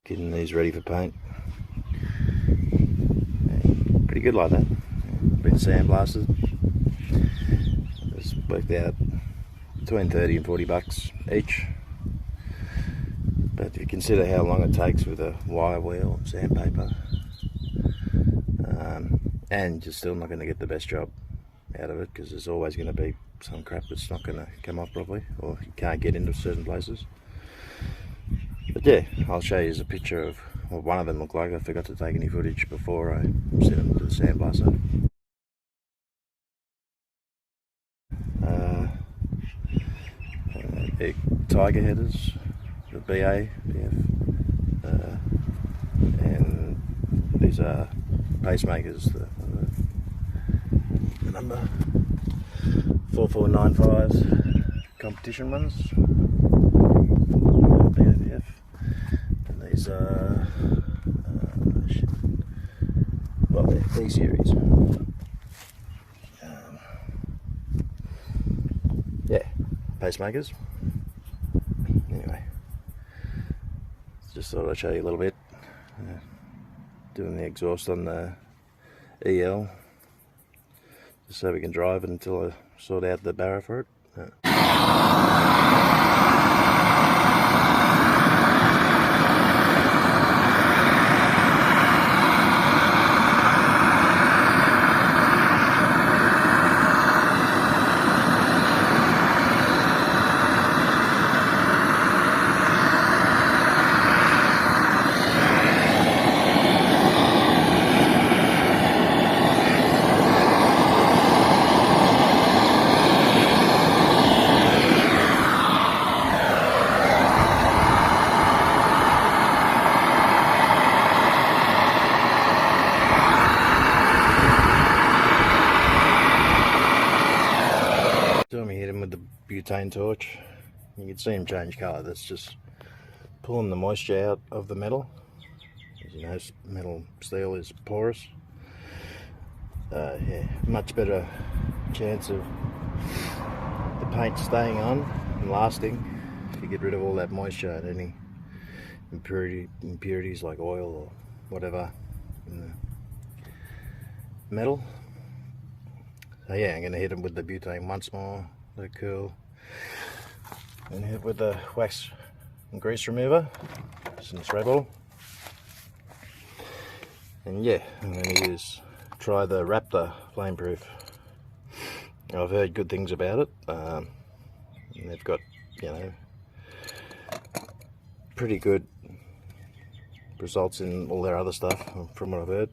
getting these ready for paint. Pretty good like that. Been sandblasted. It's worked out between 30 and 40 bucks each. But if you consider how long it takes with a wire wheel, sandpaper, and you're still not going to get the best job out of it, because there's always going to be some crap that's not going to come off properly, or you can't get into certain places. But yeah, I'll show you a picture of what one of them looked like. I forgot to take any footage before I sent them to the sandblaster. Tiger headers, the BA, BF, and these are Pacemakers, the number 4495s, competition ones, BABF, and these are, well, they're B series. Yeah, Pacemakers. Anyway, just thought I'd show you a little bit. Doing the exhaust on the EL, just so we can drive it until I sort out the Barra for it. Time we hit him with the butane torch, you can see him change colour. That's just pulling the moisture out of the metal. As you know, metal steel is porous. Yeah, much better chance of the paint staying on and lasting if you get rid of all that moisture and any impurities like oil or whatever in the metal. So yeah, I'm going to hit them with the butane once more, let it cool, and hit it with the wax and grease remover, some spray bottle. And yeah, I'm going to try the Raptor flameproof. I've heard good things about it. And they've got, you know, pretty good results in all their other stuff from what I've heard.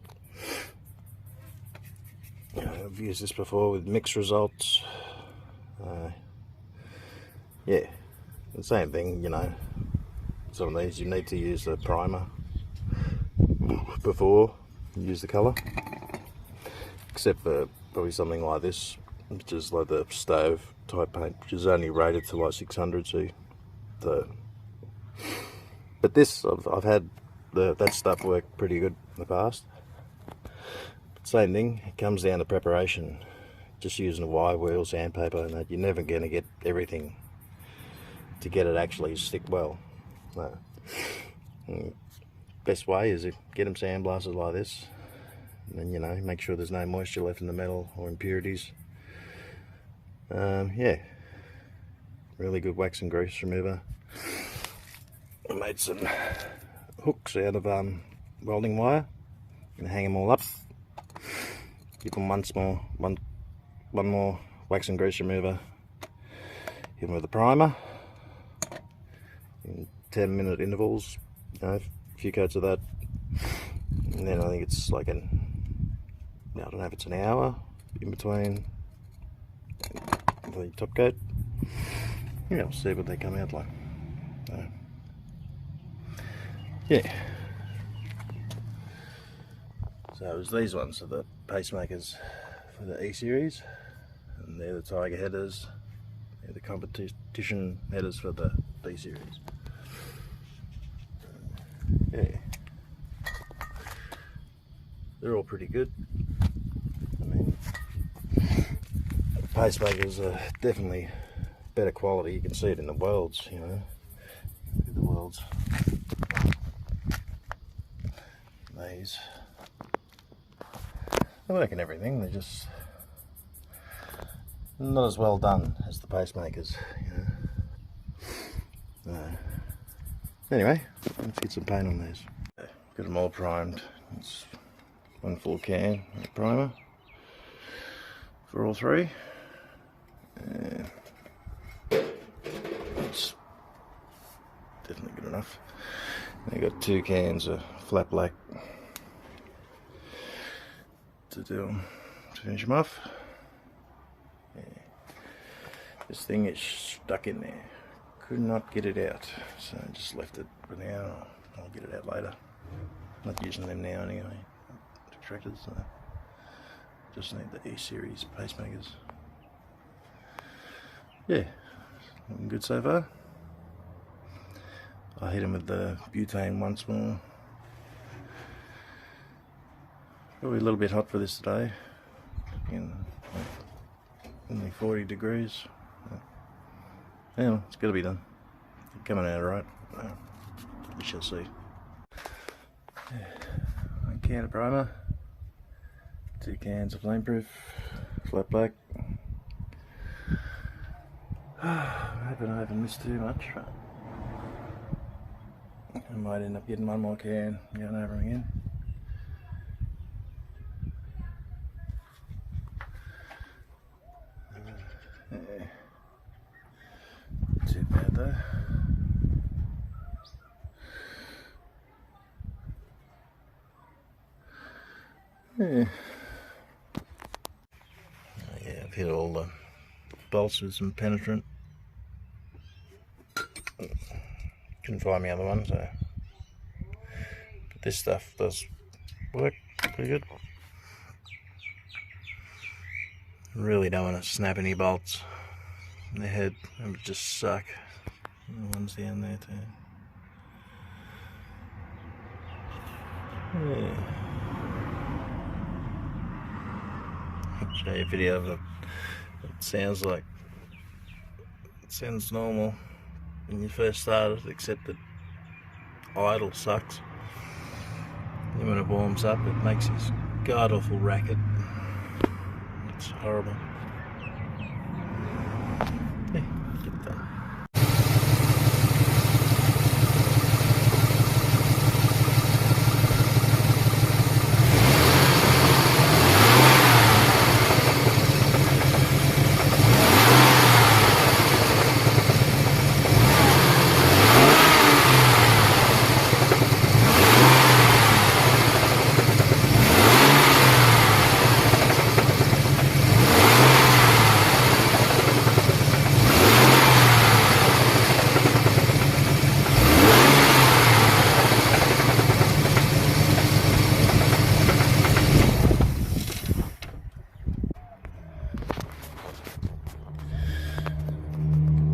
I've used this before with mixed results. Yeah, the same thing, you know. Some of these you need to use the primer before you use the colour, except for probably something like this, which is like the stove type paint, which is only rated to like 600C. So, but this I've had that stuff work pretty good in the past. Same thing, it comes down to preparation. Just using a wire wheel, sandpaper, and that, you're never going to get everything to get it actually stick well. No. Best way is to get them sandblasted like this, and then, you know, make sure there's no moisture left in the metal or impurities. Yeah, really good wax and grease remover. I made some hooks out of welding wire. Gonna hang them all up. Give them one more wax and grease remover. Hit them with a primer in 10-minute intervals. You know, a few coats of that, and then I think it's like I don't know if it's an hour in between the top coat. Yeah, we'll see what they come out like. Yeah. So it was these ones are the Pacemakers for the E series, and they're the Tiger headers. They're the competition headers for the B series. Yeah, they're all pretty good. I mean, Pacemakers are definitely better quality. You can see it in the welds, you know. Look at the welds. these. They work and everything, they're just not as well done as the Pacemakers, you know. Anyway, let's get some paint on these. Got them all primed. It's one full can of primer for all three. It's definitely good enough. I got 2 cans of flat black to finish them off. Yeah. This thing is stuck in there. Could not get it out, so I just left it for now. I'll get it out later. Not using them now anyway. Extractors, so just need the E-series pacemakers. Yeah, looking good so far. I hit them with the butane once more. Probably a little bit hot for this today. Only 40 degrees. Yeah, it's got to be done. Coming out alright. We shall see. Yeah. 1 can of primer, 2 cans of flameproof, flat black. I'm hoping I haven't missed too much, but I might end up getting 1 more can, going over again. Yeah. Too bad though. Yeah. Yeah, I've hit all the bolts with some penetrant. Couldn't find my other one, so but this stuff does work pretty good. Really don't want to snap any bolts in the head, it would just suck. And the ones down there too. Yeah. I'll show you a video of it. It sounds like, it sounds normal when you first start it, except that idle sucks. And when it warms up, it makes this god awful racket. It's horrible. Yeah, get done.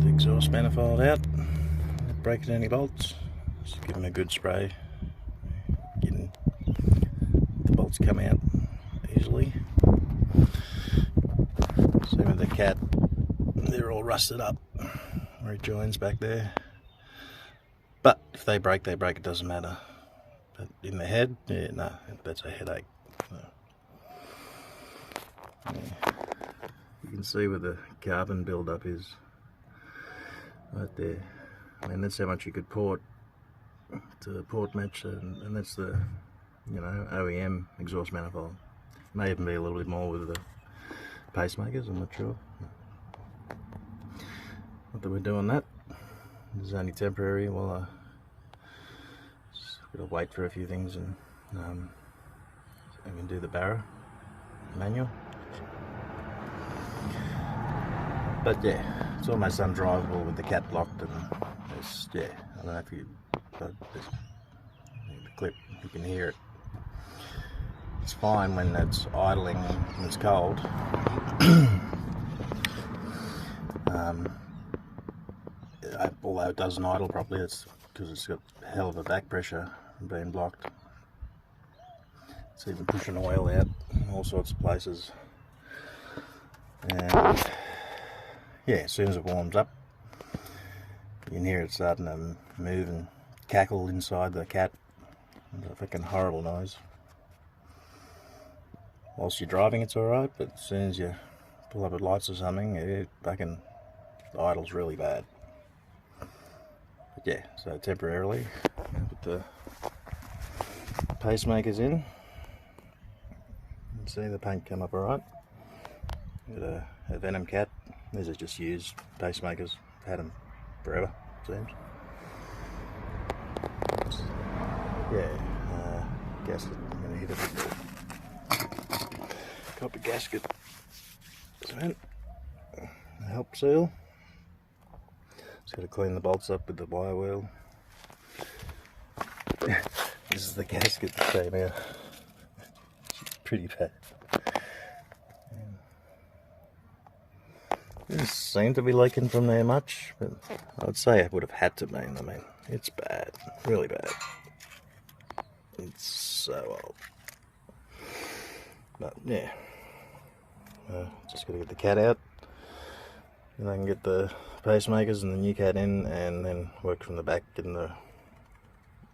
Exhaust manifold out, not breaking any bolts, just give them a good spray, getting the bolts come out easily. Same with the Cat, they're all rusted up where it joins back there, but if they break, it doesn't matter. But in the head, yeah, no, that's a headache. No. Yeah. You can see where the carbon build-up is. Right there. I mean, that's how much you could port to the port match, and that's the, you know, OEM exhaust manifold. May even be a little bit more with the Pacemakers, I'm not sure. Not that we're doing that. This is only temporary while I just gotta wait for a few things, and I can do the Barra manual. But yeah, it's almost undrivable with the Cat blocked, and it's, yeah, I don't know if you, but the clip, you can hear it. It's fine when it's idling and it's cold. Although it doesn't idle properly, it's because it's got a hell of a back pressure from being blocked. It's even pushing oil out in all sorts of places. And yeah, as soon as it warms up, you can hear it starting to move and cackle inside the Cat. It's a fucking horrible noise. whilst you're driving it's alright, but as soon as you pull up at lights or something, it fucking idles really bad. But yeah, so temporarily put the pacemakers in. You can see the paint come up alright. Got a Venom Cat. These are just used pacemakers. Had them forever, seems. Yeah, gasket. I'm going to hit it with the copper gasket cement. Help seal. Just got to clean the bolts up with the wire wheel. This is the gasket that came out. It's pretty bad. Didn't seem to be leaking from there much, but I'd say it would have had to be. I mean, it's bad, really bad. It's so old. But yeah, just got to get the cat out, and I can get the pacemakers and the new cat in, and then work from the back, getting the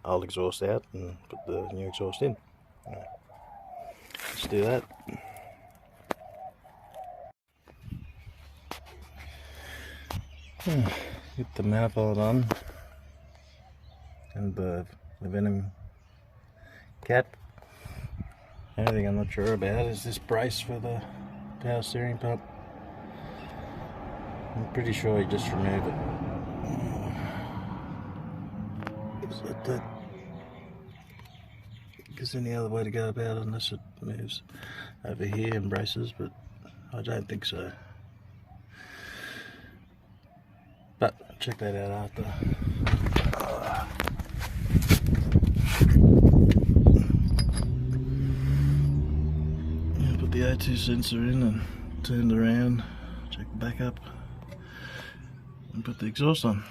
old exhaust out and put the new exhaust in. Let's do that. Get the manifold on, and the Venom Cat. The only thing I'm not sure about is this brace for the power steering pump. I'm pretty sure you just remove it. Is it that? There's any other way to go about it unless it moves over here and braces, but I don't think so. But check that out after. Put the O2 sensor in and turned around, check the back up, and put the exhaust on.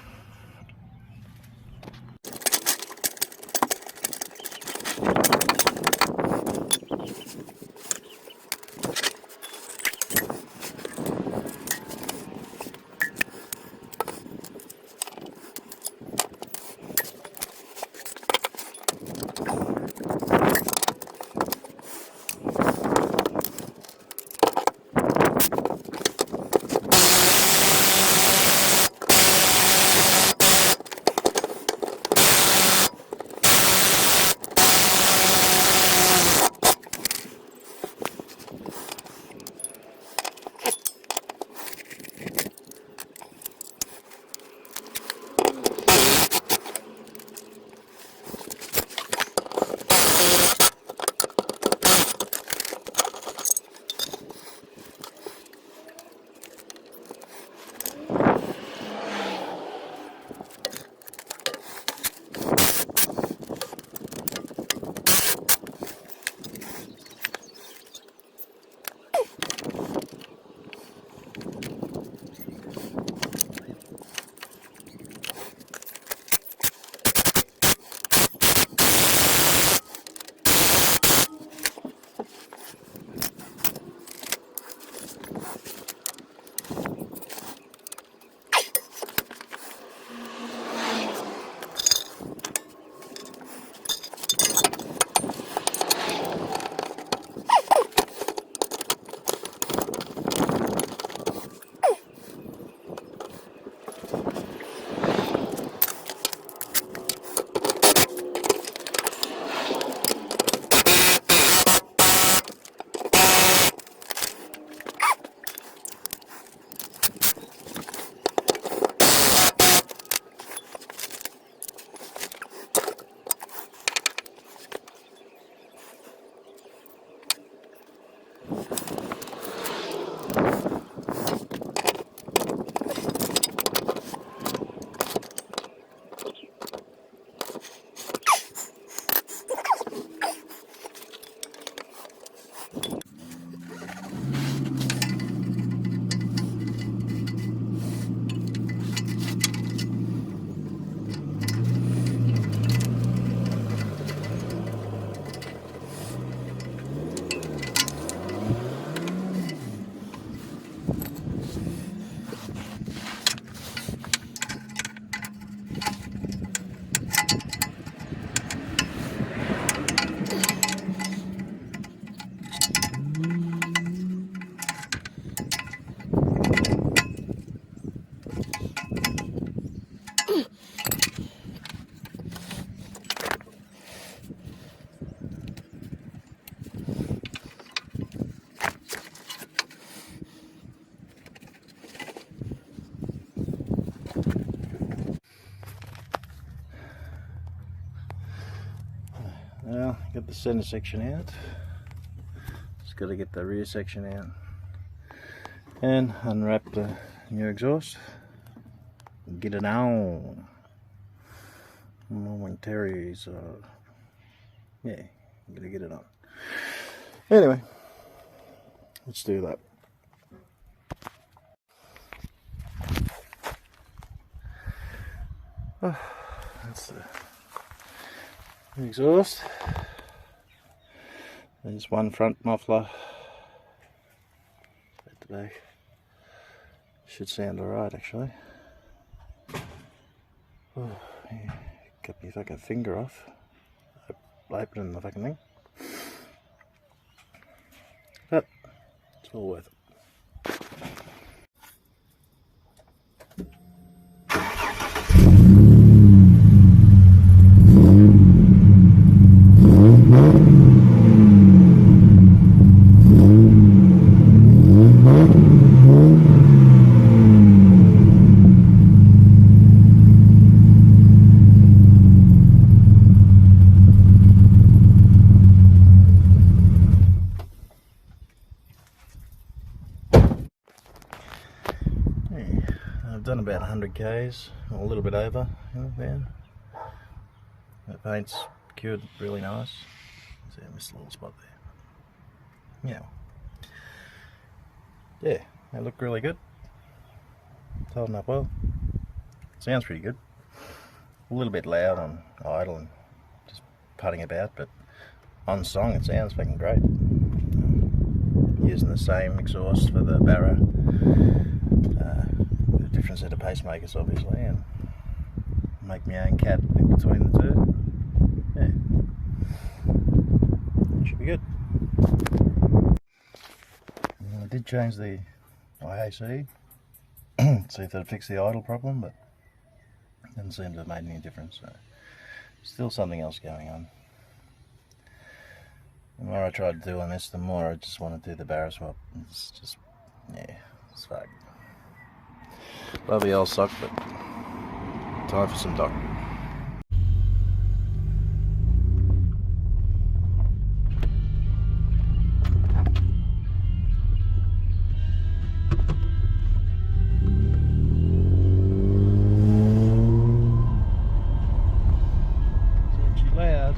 Well, got the center section out. Just got to get the rear section out and unwrap the new exhaust. Get it on. Momentaries. Yeah, gotta get it on. Anyway, let's do that. Oh, that's the exhaust. There's one front muffler at the back. Should sound alright actually. Oh, yeah. Cut my fucking finger off opening the fucking thing. But it's all worth it. I've done about 100 k's, or a little bit over in the van. The paint's cured really nice. See, I missed a little spot there. Yeah, they look really good. It's holding up well. Sounds pretty good. A little bit loud on idle and just putting about, but on song it sounds fucking great. Using the same exhaust for the Barra. Different set of pacemakers obviously, and make my own cat in between the two. Yeah, should be good. And I did change the SOHC, see if that'd fix the idle problem, but it didn't seem to have made any difference. So still something else going on. The more I tried doing this, the more I just want to do the Barra swap. It's just, yeah, it's fuck. Love the old sock, but time for some dock. Isn't she loud?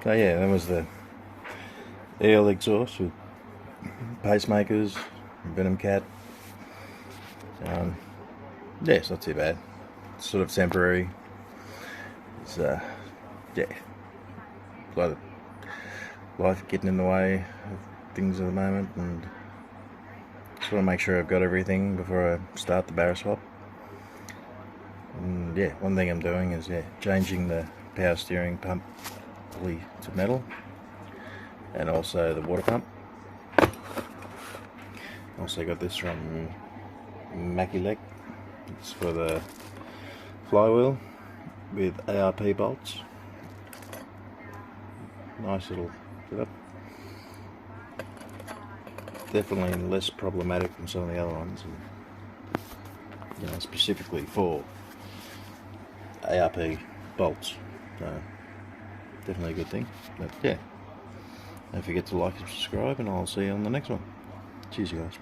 So yeah, that was the EL exhaust with Pacemakers, Venom Cat. Yeah, it's not too bad. It's sort of temporary. It's yeah, a lot of life getting in the way of things at the moment, and just want to make sure I've got everything before I start the Barra swap. And yeah, one thing I'm doing is changing the power steering pump pulley to metal, and also the water pump. Also got this from Mackie. It's for the flywheel with ARP bolts. Nice little setup. Definitely less problematic than some of the other ones, and, you know, specifically for ARP bolts. So definitely a good thing. But yeah, don't forget to like and subscribe, and I'll see you on the next one. Cheers, you guys.